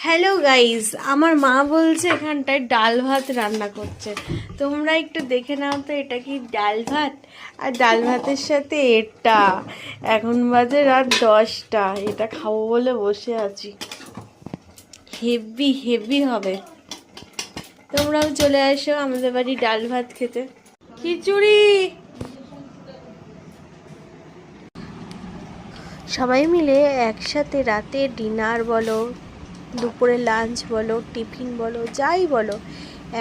Hello guys, আমার মা বলছে এখানটায় ডাল ভাত রান্না করছে। তোমরা একটু দেখে নাও তো এটা কি ডাল ভাত। আর ডাল ভাতের সাথে এটা এখন বাজে রাত 10টা, এটা খাবো বলে বসে আছি। হেভি হেভি হবে। তোমরাও চলে আসো আমাদের বাড়ি ডাল ভাত খেতে। খিচুড়ি। সবাই মিলে একসাথে রাতে ডিনার বলো, দুপুরে লাঞ্চ বলো, টিফিন বলো, যাই বলো,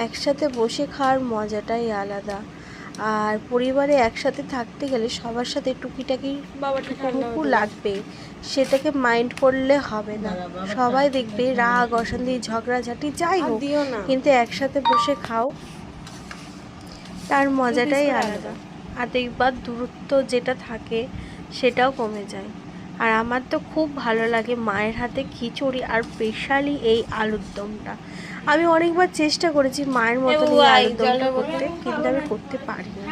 একসাথে বসে খাওয়ার মজাটাই আলাদা। আর পরিবারে একসাথে থাকতে গেলে সবার সাথে টুকিটাকি টুকুমুকু লাগবে, সেটাকে মাইন্ড করলে হবে না। সবাই দেখবে রাগ অশান্তি ঝগড়াঝাটি যাই হোক, কিন্তু একসাথে বসে খাও, তার মজাটাই আলাদা। আর দেখবার দূরত্ব যেটা থাকে সেটাও কমে যায়। আর আমার তো খুব ভালো লাগে মায়ের হাতে খিচুড়ি, আর স্পেশালি এই আলুর দমটা। আমি অনেকবার চেষ্টা করেছি মায়ের মতন এই আলুর দমটা করতে, কিন্তু আমি করতে পারি না।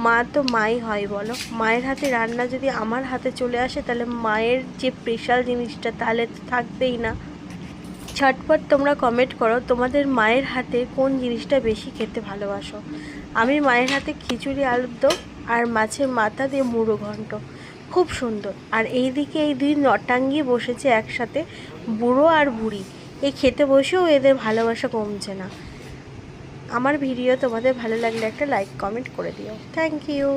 মা তো মাই হয় বলো, মায়ের হাতে রান্না যদি আমার হাতে চলে আসে তাহলে মায়ের যে স্পেশাল জিনিসটা তাহলে তো থাকবেই না। ঝটপট তোমরা কমেন্ট করো তোমাদের মায়ের হাতে কোন জিনিসটা বেশি খেতে ভালোবাসো। আমি মায়ের হাতে খিচুড়ি আলুর দম আর মাছের মাথা দিয়ে মুড়ো ঘন্ট, খুব সুন্দর। আর এইদিকে এই দুই নটাঙ্গি বসেছে একসাথে, বুড়ো আর বুড়ি, এই খেতে বসেও এদের ভালোবাসা কমছে না। আমার ভিডিও তোমাদের ভালো লাগলে একটা লাইক কমেন্ট করে দিও। Thank you.